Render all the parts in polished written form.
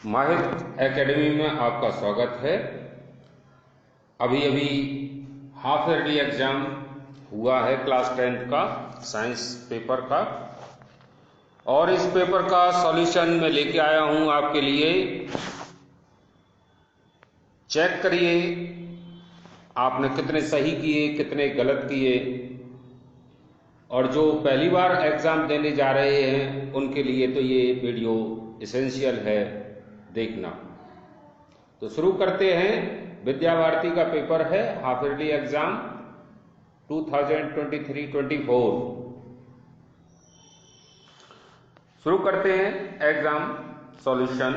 माहिर एकेडमी में आपका स्वागत है। अभी अभी हाफ ईयरली एग्जाम हुआ है क्लास 10th का साइंस पेपर का, और इस पेपर का सॉल्यूशन मैं लेके आया हूं आपके लिए। चेक करिए आपने कितने सही किए, कितने गलत किए, और जो पहली बार एग्जाम देने जा रहे हैं उनके लिए तो ये वीडियो एसेंशियल है देखना। तो शुरू करते हैं। विद्या भारती का पेपर है हाफ ईयरली एग्जाम 2023-24। शुरू करते हैं एग्जाम सॉल्यूशन।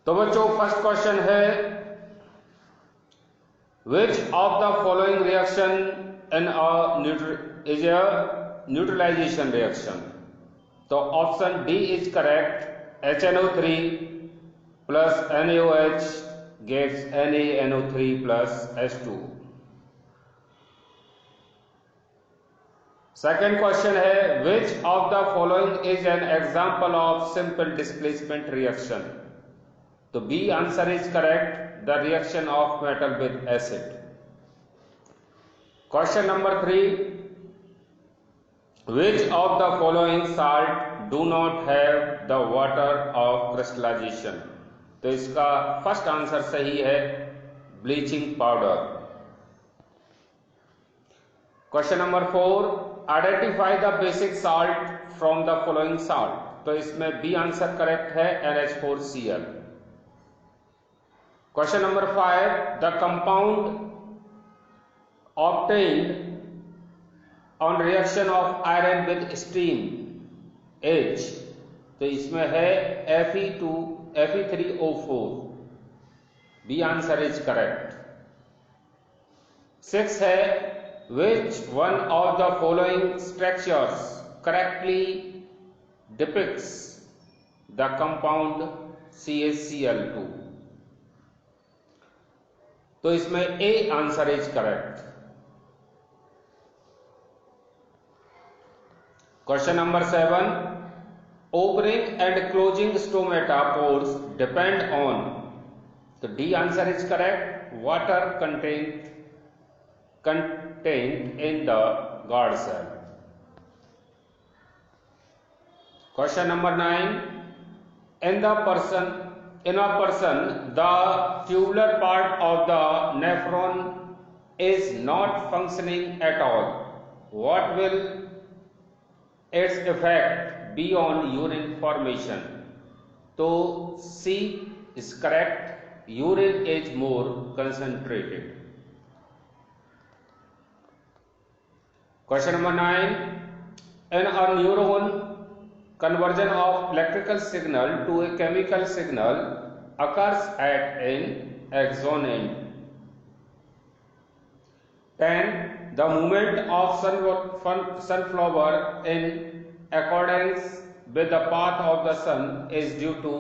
तो बच्चों, फर्स्ट क्वेश्चन है, which of the following reaction is a neutralization reaction? तो option D is correct. HNO3 plus NaOH gives NaNO3 plus H2। Second question है, which of the following is an example of simple displacement reaction? तो B answer is correct, the reaction of metal with acid. Question number 3, which of the following salt do not have the water of crystallization? तो इसका first answer सही है, bleaching powder. Question number 4, identify the basic salt from the following salt. तो इसमें B answer correct है, NH4Cl। Question number 5, the compound obtained on reaction of iron with steam H। तो इसमें है Fe3O4। B answer is correct. 6 है, which one of the following structures correctly depicts the compound CaCl2? तो इसमें A answer is correct. Question number 7, opening and closing stomata pores depend on. तो D answer is correct, water contained in the guard cell। Question number 9, in a person the tubular part of the nephron is not functioning at all. What will its effect be on urine formation? तो C is correct, urine is more concentrated। Question number 9, in a neuron, conversion of electrical signal to a chemical signal occurs at an axon end। 10, the movement of sunflower in accordance with the path of the sun is due to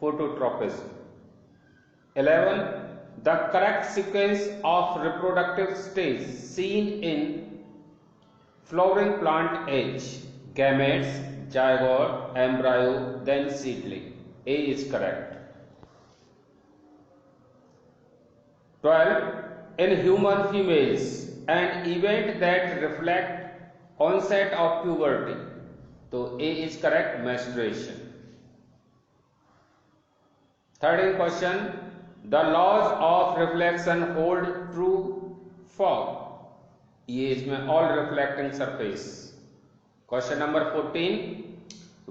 phototropism। 11, the correct sequence of reproductive stage seen in flowering plant H: gametes, zygote, embryo, then seedling। A is correct। 12, in human females, an event that reflect onset of puberty। तो A is correct, menstruation। 13 question, the laws of reflection hold true for। ये इसमें all reflecting surface। Question number 14,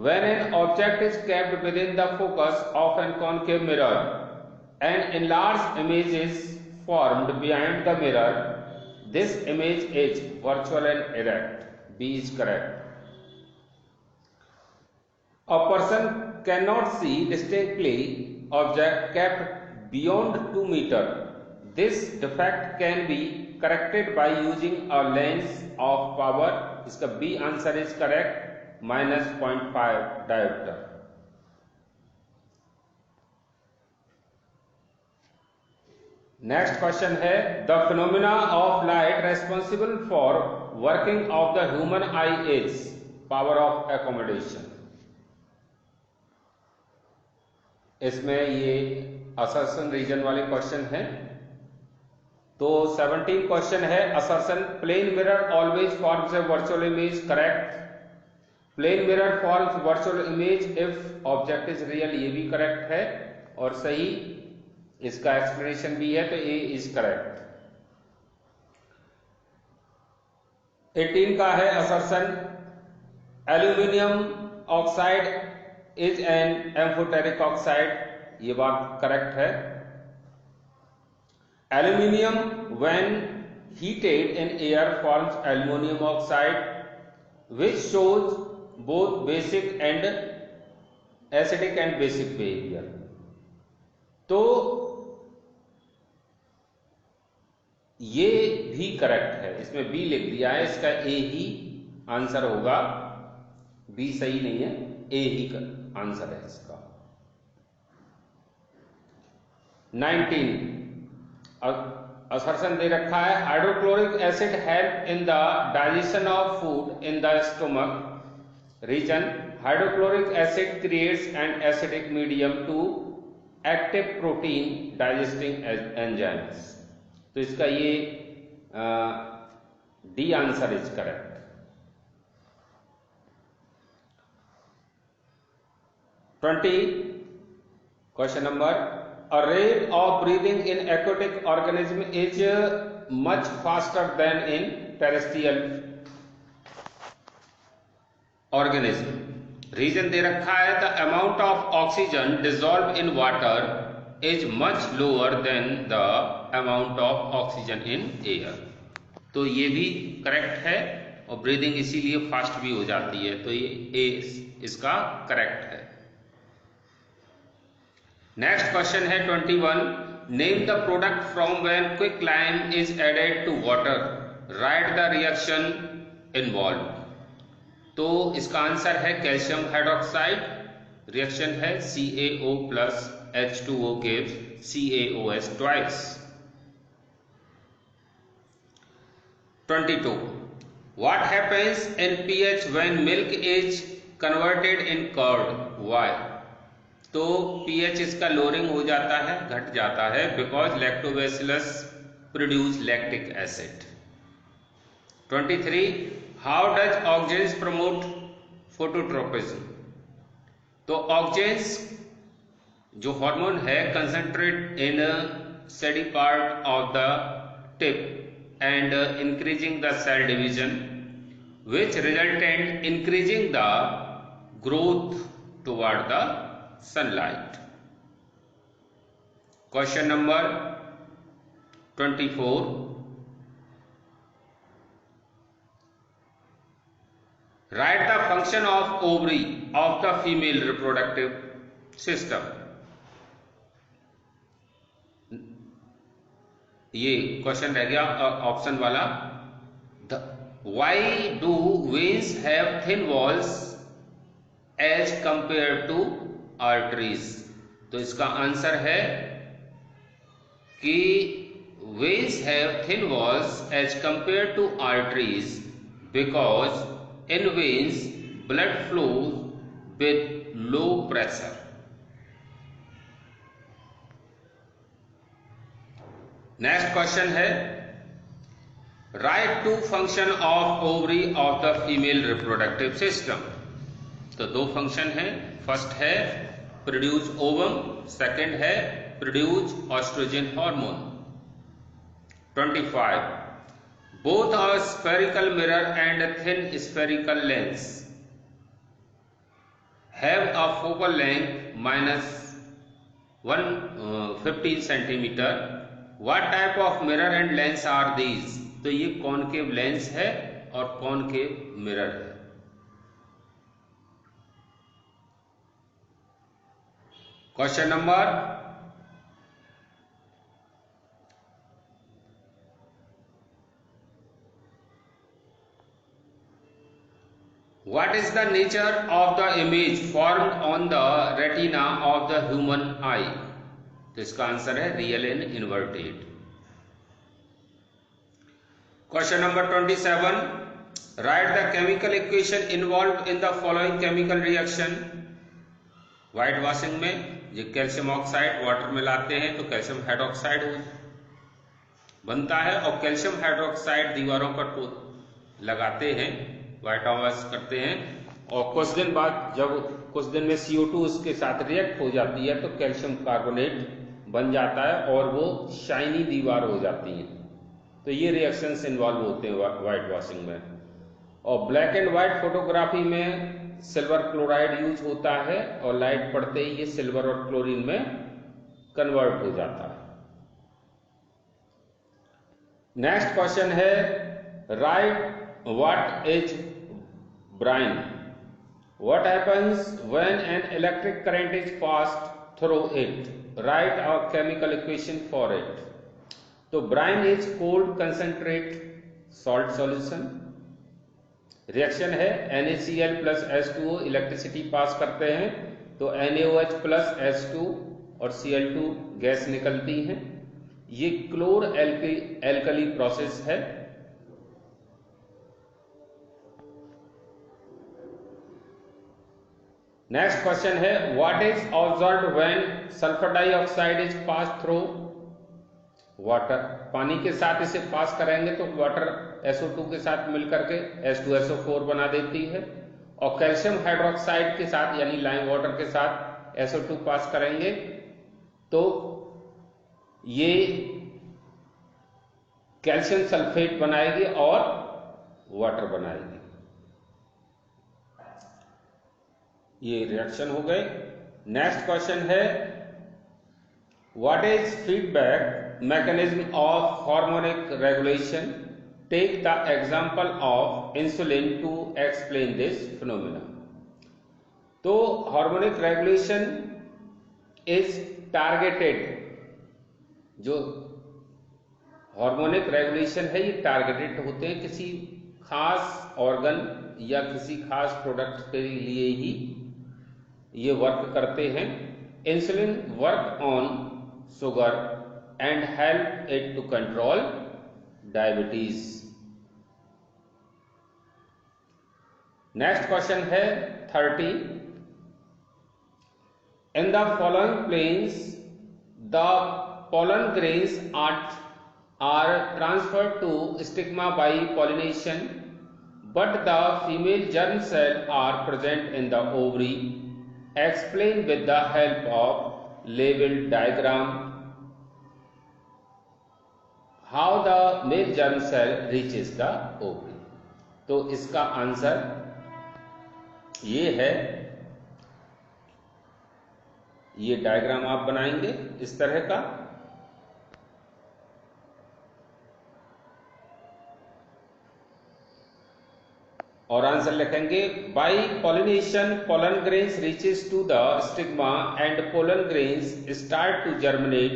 when an object is kept within the focus of an concave mirror, an enlarged image is formed behind the mirror. This image is virtual and erect। B is correct। A person cannot see distinctly object kept beyond 2 meters. This defect can be corrected by using a lens of power। इसका B answer is correct, -0.5 diopter। Next question है, the phenomena of light responsible for working of the human eye is power of accommodation. इसमें ये assertion reason वाले question हैं। तो 17 question है assertion plane mirror always forms a virtual image, correct. Plane mirror forms virtual image if object is real, ये भी correct है और सही, इसका एक्सप्लेनेशन भी है, तो ए इज करेक्ट। 18 का है assertion aluminium oxide is an amphoteric oxide, ये बात करेक्ट है। Aluminium when heated in air forms aluminum oxide which shows both basic and acidic and basic behavior। तो ये भी करेक्ट है, इसमें बी लिख दिया है, इसका ए ही आंसर होगा, बी सही नहीं है, ए ही आंसर है इसका। 19 असर्शन दे रखा है hydrochloric acid help in the digestion of food in the stomach region. Hydrochloric acid creates an acidic medium to active protein digesting enzymes. तो इसका ये D answer is correct. 20 question number A rate of breathing in aquatic organism is much faster than in terrestrial organism। Reason दे रखा है the amount of oxygen dissolved in water is much lower than the amount of oxygen in air। तो ये भी correct है और breathing इसीलिए fast भी हो जाती है, तो ये ए इसका करेक्ट है। नेक्स्ट क्वेश्चन है 21 name the product from when quick lime is added to water, right the reaction involve. तो इसका आंसर है कैल्शियम हाइड्रोक्साइड, रिएक्शन है CaO plus H2O gives CaOH twice। 22 what happens in pH when milk is converted in curd, why। तो pH इसका lowering हो जाता है, घट जाता है, because lactobacillus produce lactic acid. 23 how does auxins promote phototropism. तो ऑक्जेन्स जो हार्मोन है concentrate in shady part of the tip and increasing the cell division which resultant increasing the growth toward the sunlight। Question number 24 write the function of ovary of the female reproductive system। ये question रह गया option वाला। Why do veins have thin walls as compared to arteries। तो इसका answer है कि veins have thin walls as compared to arteries because in veins blood flows with low pressure। Next question है write two function of ovary of the female reproductive system. तो दो function है, first है produce ovum, second है produce oestrogen hormone. 25 both are spherical mirror and thin spherical lens have a focal length -150 centimetre. What type of mirror and lens are these. तो ये concave lens है और concave mirror है। Question number 'What is the nature of the image formed on the retina of the human eye'। तो इसका answer है real and inverted. Question number 27 right the chemical equation involve in the following chemical reaction. White washing में ये calcium oxide water में लाते हैं तो calcium hydroxide बनता है, और कैल्शियम हाइड्रोक्साइड दीवारों पर तो लगाते हैं, व्हाइट वॉश करते हैं, और कुछ दिन बाद जब कुछ दिन में CO2 उसके साथ रिएक्ट हो जाती है तो कैल्शियम कार्बोनेट बन जाता है और वो शाइनी दीवार हो जाती है। तो ये रिएक्शंस इन्वॉल्व होते हैं व्हाइट वॉशिंग में। और ब्लैक एंड व्हाइट फोटोग्राफी में सिल्वर क्लोराइड यूज होता है और लाइट पड़ते ही ये सिल्वर और क्लोरीन में कन्वर्ट हो जाता है। नेक्स्ट क्वेश्चन है, write what is brine, what happens when an electric current is passed through it, write a chemical equation for it. तो brine is called concentrate salt solution. Reaction है NaCl plus H2O, electricity pass करते हैं तो NaOH plus H2 और Cl2 gas निकलती है। ये क्लोर alkali process है। नेक्स्ट क्वेश्चन है, what is observed when sulphur dioxide is pass through water. पानी के साथ इसे पास करेंगे तो वाटर SO2 के साथ मिलकर के H2SO4 बना देती है, और कैल्शियम हाइड्रोक्साइड के साथ यानी लाइम वाटर के साथ SO2 पास करेंगे तो ये कैल्शियम सल्फेट बनाएगी और वाटर बनाएगी। ये रिएक्शन हो गए। नेक्स्ट क्वेश्चन है, what is feedback mechanism of harmonic regulation, take the example of insulin to explain this phenomena. तो हार्मोनिक रेगुलेशन इज टारगेटेड, जो हार्मोनिक रेगुलेशन है ये टारगेटेड होते हैं किसी खास ऑर्गन या किसी खास प्रोडक्ट के लिए ही ये वर्क करते हैं। Insulin work on sugar and help it to control diabetes. Next question है 30, in the following plants the pollen grains are transferred to stigma by pollination, but the female germ cells are present in the ovary. Explain with the help of labeled diagram how the male germ cell reaches the ovary. तो इसका answer ये है, ये diagram आप बनाएंगे इस तरह का, और आंसर लिखेंगे, by pollination pollen grains reaches to the stigma and pollen grains start to germinate,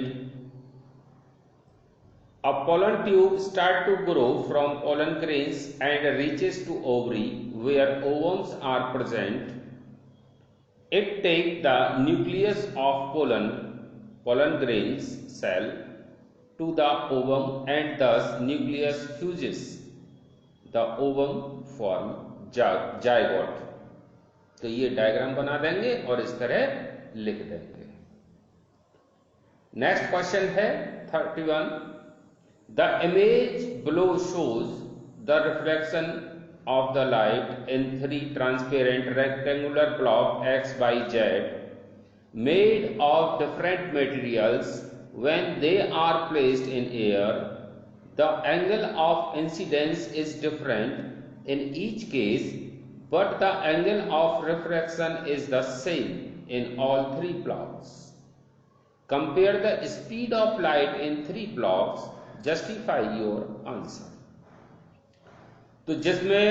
a pollen tube start to grow from pollen grains and reaches to ovary where ovums are present, it take the nucleus of pollen grains cell to the ovum and thus nucleus fuses the ovum form zygote। तो ये diagram बना देंगे और इस तरह लिख देंगे। Next question है 31, the image below shows the reflection of the light in 3 transparent rectangular block X, Y, Z made of different materials. When they are placed in air, the angle of incidence is different in each case, but the angle of refraction is the same in all 3 blocks. Compare the speed of light in 3 blocks. Justify your answer. तो जिसमें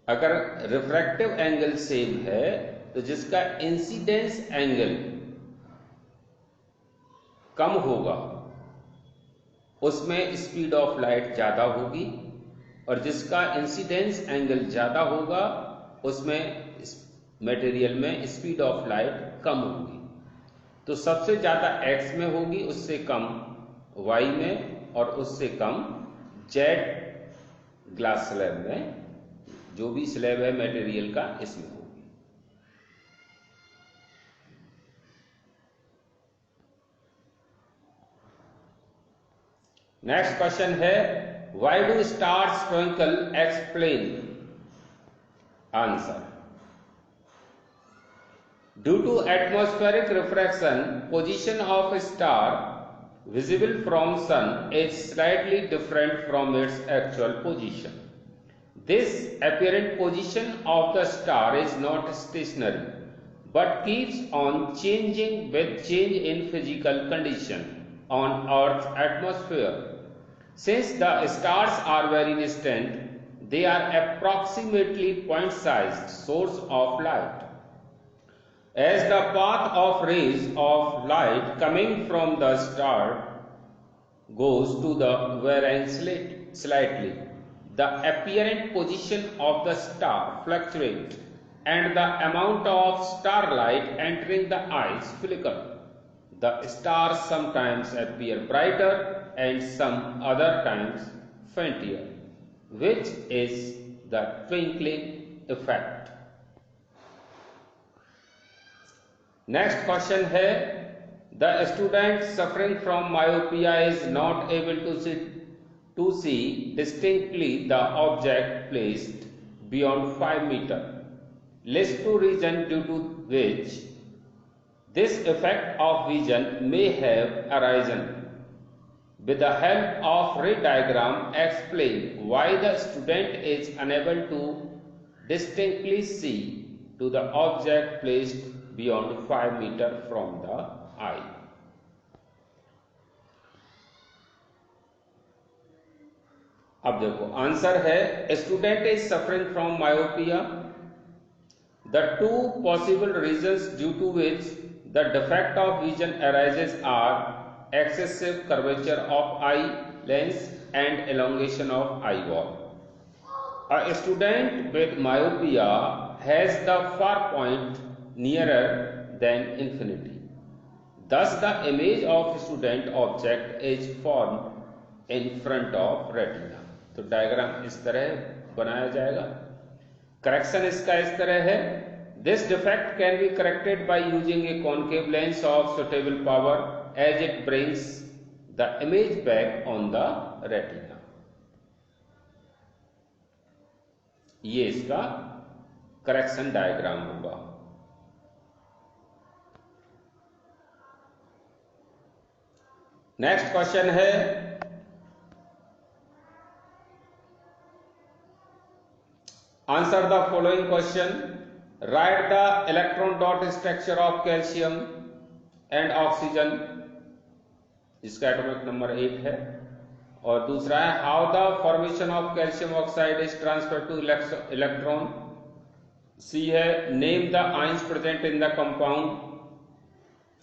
अगर refractive angle same है तो जिसका incidence angle कम होगा उसमें speed of light ज्यादा होगी, और जिसका इंसिडेंस एंगल ज्यादा होगा उसमें मटेरियल में स्पीड ऑफ लाइट कम होगी। तो सबसे ज्यादा X में होगी, उससे कम Y में, और उससे कम Z ग्लास स्लैब में, जो भी स्लैब है मटेरियल का, इसमें होगी। नेक्स्ट क्वेश्चन है why do stars twinkle, explain. Answer, due to atmospheric refraction position of star visible from sun is slightly different from its actual position. This apparent position of the star is not stationary but keeps on changing with change in physical condition on Earth's atmosphere. Since the stars are very distant, they are approximately point-sized source of light. As the path of rays of light coming from the star goes to the varying slightly, the apparent position of the star fluctuates and the amount of starlight entering the eyes flicker. The stars sometimes appear brighter and some other times fainter, which is the twinkling effect. Next question है the student suffering from myopia is not able to see distinctly the object placed beyond 5 metre. List 2 reason due to which this effect of vision may have arisen. With the help of ray diagram explain why the student is unable to distinctly see to the object placed beyond 5 meter from the eye. अब देखो answer है student is suffering from myopia. The two possible reasons due to which the defect of vision arises are excessive curvature of eye lens and elongation of eye wall. A student with myopia has the far point nearer than infinity. Thus, the image of student object is formed in front of retina. तो diagram इस तरह बनाया जाएगा. Correction इसका इस तरह है. This defect can be corrected by using a concave lens of suitable power as it brings the image back on the retina. ये इसका करेक्शन डायग्राम होगा. नेक्स्ट क्वेश्चन है answer the following question. Write the electron dot structure of calcium and oxygen. इसका atomic number 8 है. और दूसरा है how the formation of calcium oxide is transfer to electron. C है name the ions present in the compound.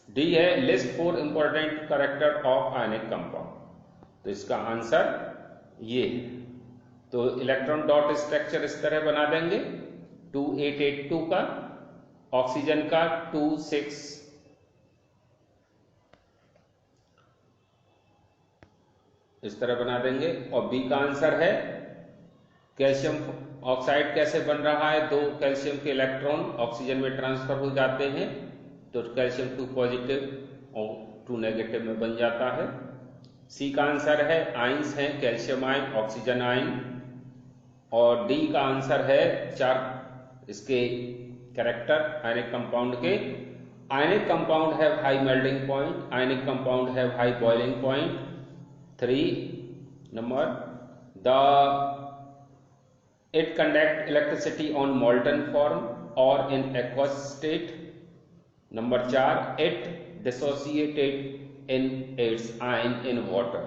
D है list 4 important character of ionic compound. तो इसका answer ये है. तो इलेक्ट्रॉन डॉट स्ट्रक्चर इस तरह बना देंगे 2882 का, ऑक्सीजन का 26 इस तरह बना देंगे. और बी का आंसर है कैल्शियम ऑक्साइड कैसे बन रहा है. 2 कैल्शियम के इलेक्ट्रॉन ऑक्सीजन में ट्रांसफर हो जाते हैं तो कैल्शियम 2 पॉजिटिव और 2 नेगेटिव में बन जाता है. सी का आंसर है आयंस हैं कैल्शियम आयन, ऑक्सीजन आयन. और डी का आंसर है 4 इसके कैरेक्टर आयनिक कंपाउंड के. Ionic compound have high melting point, ionic compound have high boiling point. 3 number it conduct electricity on molten form or in aqueous state. Number 4 it dissociated in its ion in water.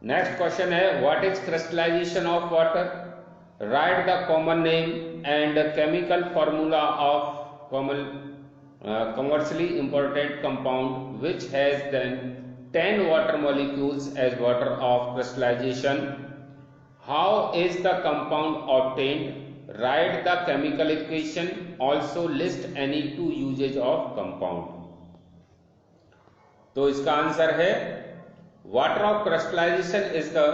Next question है what is crystallization of water. Write the common name and chemical formula of commercially important compound which has then 10 water molecules as water of crystallization. How is the compound obtained? Write the chemical equation. Also list any 2 uses of compound. तो इसका answer है water of crystallization is the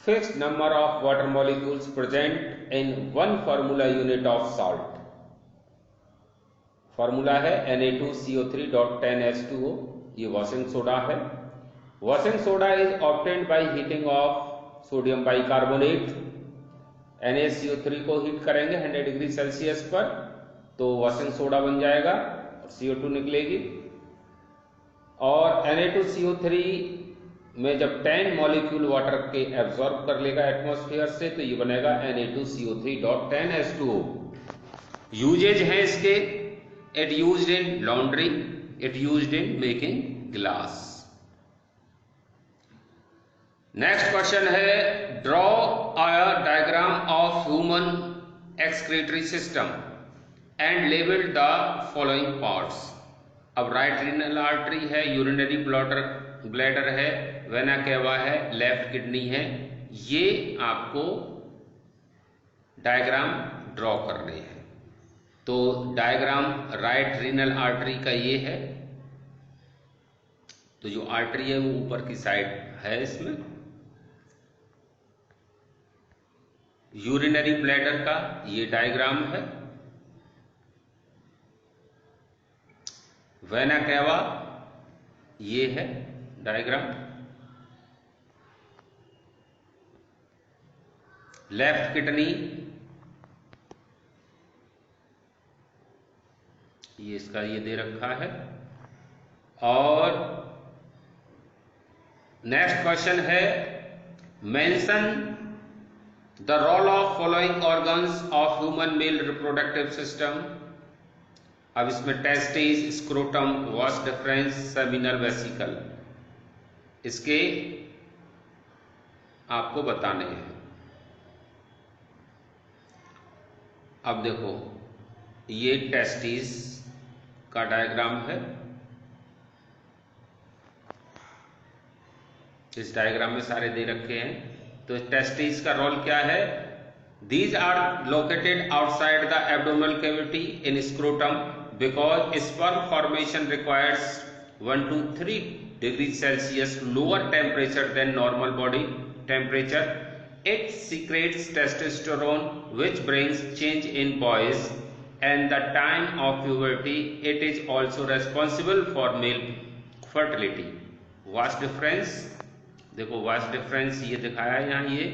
fixed number of water molecules present in one formula unit of salt. Formula है Na2CO3.10H2O. ये washing soda है। Washing soda is obtained by heating of sodium bicarbonate. NaCO3 को heat करेंगे 100 degree Celsius पर तो washing soda बन जाएगा और CO2 निकलेगी। और Na2CO3 में जब 10 मॉलिक्यूल वाटर के एब्जॉर्ब कर लेगा एटमॉस्फेयर से तो ये बनेगा Na2CO3.10H2O। यूजेज हैं इसके, it used in laundry, it used in making glass. Next question है draw a diagram of human excretory system and label the following parts. अब राइट रीनल आर्टरी है, यूरिनरी ब्लैडर है, वेना केवा है, left kidney है। ये आपको diagram draw करने हैं। तो डायग्राम राइट रीनल आर्टरी का ये है, तो जो आर्टरी है वो ऊपर की साइड है इसमें। यूरिनरी ब्लैडर का ये डायग्राम है। वेना केवा ये है डायग्राम। लेफ्ट किडनी ये इसका ये दे रखा है। और नेक्स्ट क्वेश्चन है mention the role of following organs of human male reproductive system. अब इसमें testis, scrotum, vas deferens, seminal vesicle इसके आपको बताने हैं। अब देखो ये टेस्टिस का डायग्राम है। इस डायग्राम में सारे दे रखे हैं। तो टेस्टिस का रोल क्या है? These are located outside the abdominal cavity in scrotum because sperm formation requires 1 to 3 degrees Celsius lower temperature than normal body temperature. It secretes testosterone which brings change in boys and the time of puberty. It is also responsible for male fertility. Vas difference देखो, vas deferens ये दिखाया है यहाँ, ये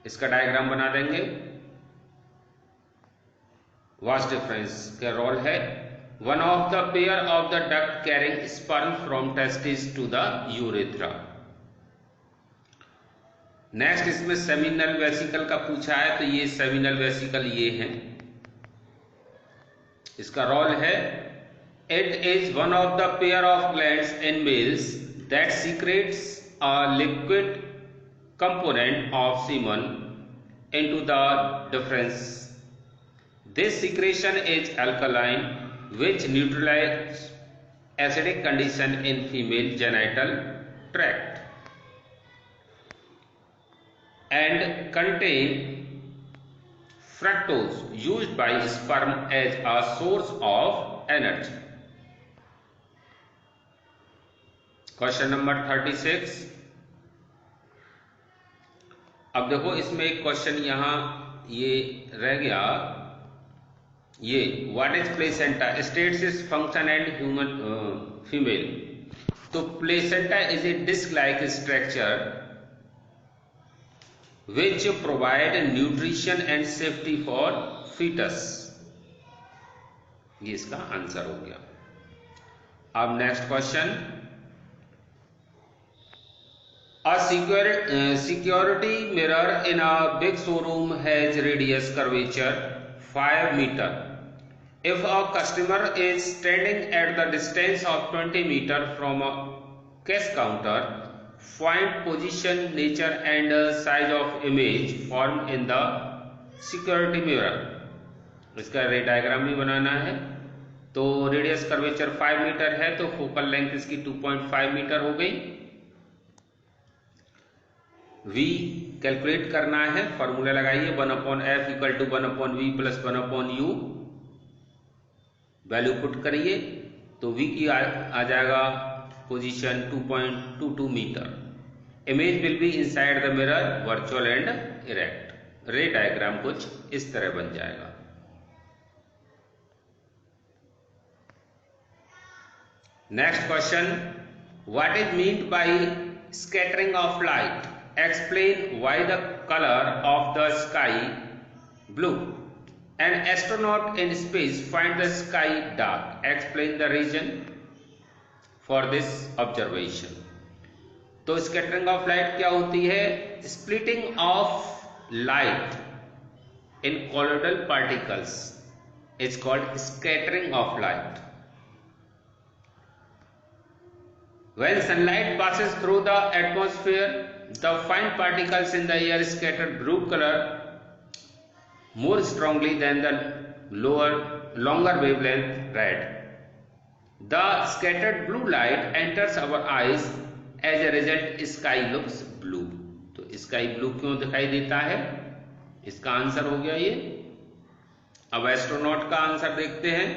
इसका diagram बना देंगे। Vas deferens का रोल है one of the pair of the duct carrying sperm from testis to the urethra. Next इसमें सेमिनल वेसिकल का पूछा है, तो ये सेमिनल वेसिकल ये है। इसका रोल है it is one of the pair of glands in males that secretes a liquid component of semen into the deferens. This secretion is alkaline, which neutralizes acidic condition in female genital tract and contain fructose used by sperm as a source of energy. Question number 36। अब देखो इसमें एक question यहां ये रह गया, ये what is placenta states its function and human female. तो placenta is a disc like structure which provide nutrition and safety for foetus. ये इसका आंसर हो गया। अब next question, A security mirror in a big showroom has radius curvature 5 meter. If a customer is standing at the distance of 20 meter from a cash counter, find position, nature and size of image formed in the security mirror. इसका रे diagram भी बनाना है। तो radius curvature 5 metre है, तो focal length इसकी 2.5 metre हो गई। V कैलकुलेट करना है, फॉर्मूला लगाइए 1/f equal to 1/v plus 1/u। Value put करिए तो V की आ जाएगा position 2.22 metre. Image will be inside the mirror virtual and erect. Ray diagram कुछ इस तरह बन जाएगा। Next question, what is meant by scattering of light? Explain why the color of the sky blue. An astronaut in space find the sky dark. Explain the reason for this observation. तो scattering of light क्या होती है? Splitting of light in colloidal particles is called scattering of light. When sunlight passes through the atmosphere, the fine particles in the air scatter blue color more strongly than the longer wavelength red. The scattered blue light enters our eyes. As a result, sky looks blue. तो sky blue क्यों दिखाई देता है? इसका answer हो गया ये. अब एस्ट्रोनॉट का आंसर देखते हैं.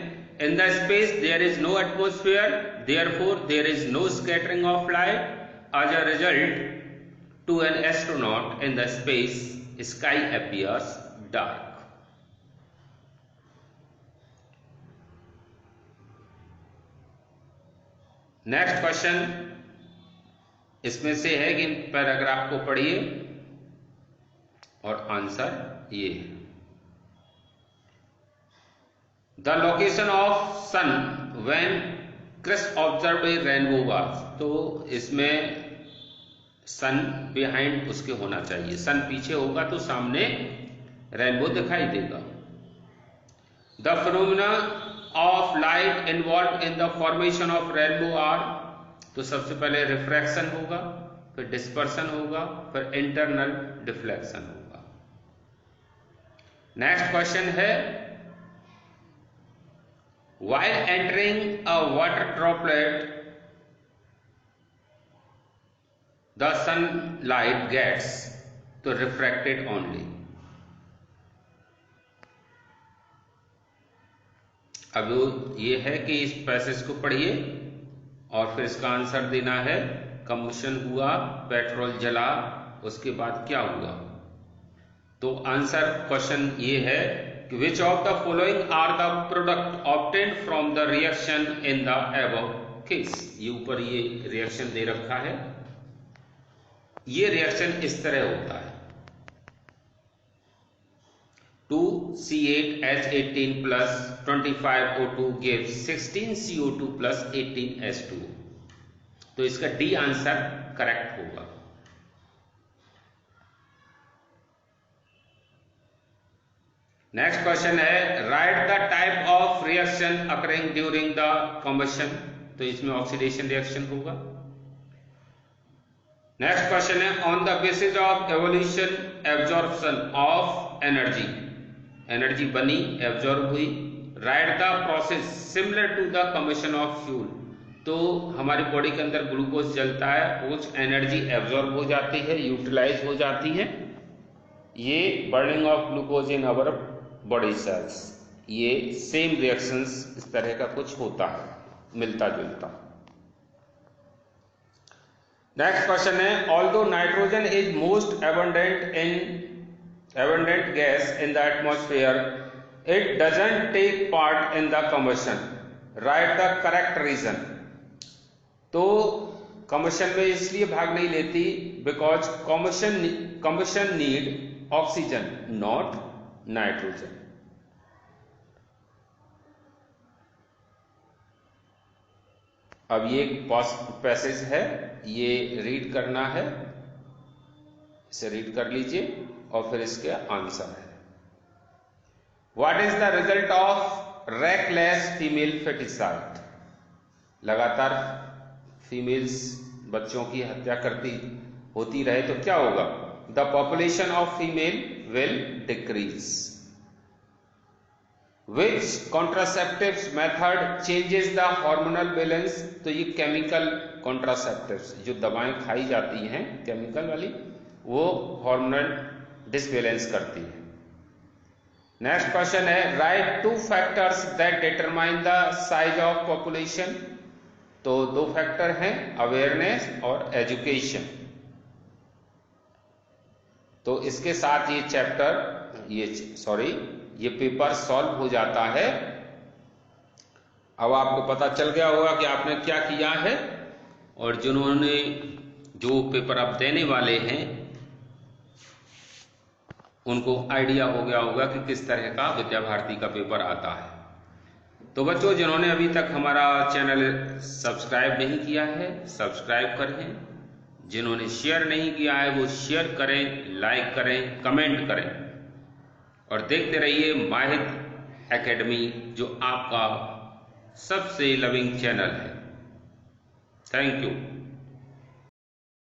In the space there is no atmosphere, therefore there is no scattering of light. As a result, to an astronaut in the space, sky appears dark. Next question, इसमें से है कि पैराग्राफ को पढ़िए और आंसर ये है. The location of sun when Chris observed a rainbow was. तो इसमें सन बिहाइंड उसके होना चाहिए. सन पीछे होगा तो सामने रेनबो दिखाई देगा. The phenomena of light involved in the formation of rainbow are. तो सबसे पहले रिफ्रैक्शन होगा, फिर डिस्पर्सन होगा, फिर इंटरनल डिफ्लेक्शन होगा. नेक्स्ट क्वेश्चन है, while entering a water droplet the sunlight gets to refracted only. अब ये है कि इस पैसेज को पढ़िए और फिर इसका आंसर देना है. कंबशन हुआ, पेट्रोल जला, उसके बाद क्या हुआ? तो आंसर क्वेश्चन ये है कि which of the following are the product obtained from the reaction in the above case. ये ऊपर ये रिएक्शन दे रखा है. ये रिएक्शन इस तरह होता है. 2C8H18 plus 25O2 gives 16CO2 plus 18H2. तो इसका डी आंसर करेक्ट होगा. नेक्स्ट क्वेश्चन है, write the type of reaction occurring during the combustion. तो इसमें ऑक्सीडेशन रिएक्शन होगा. नेक्स्ट क्वेश्चन है, on the basis of evolution absorption of energy. Energy बनी, absorb हुई. Write the process similar to the combustion of fuel. तो हमारी body के अंदर ग्लूकोज जलता है, कुछ एनर्जी एब्जॉर्ब हो जाती है, यूटिलाइज हो जाती है. ये burning of glucose in our body cells. ये सेम रिएक्शंस इस तरह का कुछ होता है, मिलता जुलता. नेक्स्ट क्वेश्चन है, although nitrogen is most abundant gas in the atmosphere, it doesn't take part in the combustion. Write the correct reason. तो combustion में इसलिए भाग नहीं लेती because combustion need oxygen, not nitrogen. अब ये पैसेज है, ये रीड करना है. इसे रीड कर लीजिए और फिर इसके आंसर है. What is the result of reckless female foeticide. लगातार फीमेल्स बच्चों की हत्या करती होती रहे तो क्या होगा? The population of female will decrease. Which contraceptives method changes the hormonal balance. तो ये केमिकल कॉन्ट्रासेप्टिव्स, जो दवाएं खाई जाती हैं केमिकल वाली, वो हार्मोनल डिसबैलेंस करती है. नेक्स्ट क्वेश्चन है, write two factors that determine the size of population. तो दो फैक्टर हैं, अवेयरनेस और एजुकेशन. तो इसके साथ ये चैप्टर ये पेपर सॉल्व हो जाता है. अब आपको पता चल गया होगा कि आपने क्या किया है, और जिन्होंने जो पेपर आप देने वाले हैं उनको आइडिया हो गया होगा कि किस तरह का विद्या भारती का पेपर आता है। तो बच्चों, जिन्होंने अभी तक हमारा चैनल सब्सक्राइब नहीं किया है, सब्सक्राइब करें। जिन्होंने शेयर नहीं किया है वो शेयर करें, लाइक करें, कमेंट करें, और देखते रहिए माहिर एकेडमी, जो आपका सबसे लविंग चैनल है। Thank you.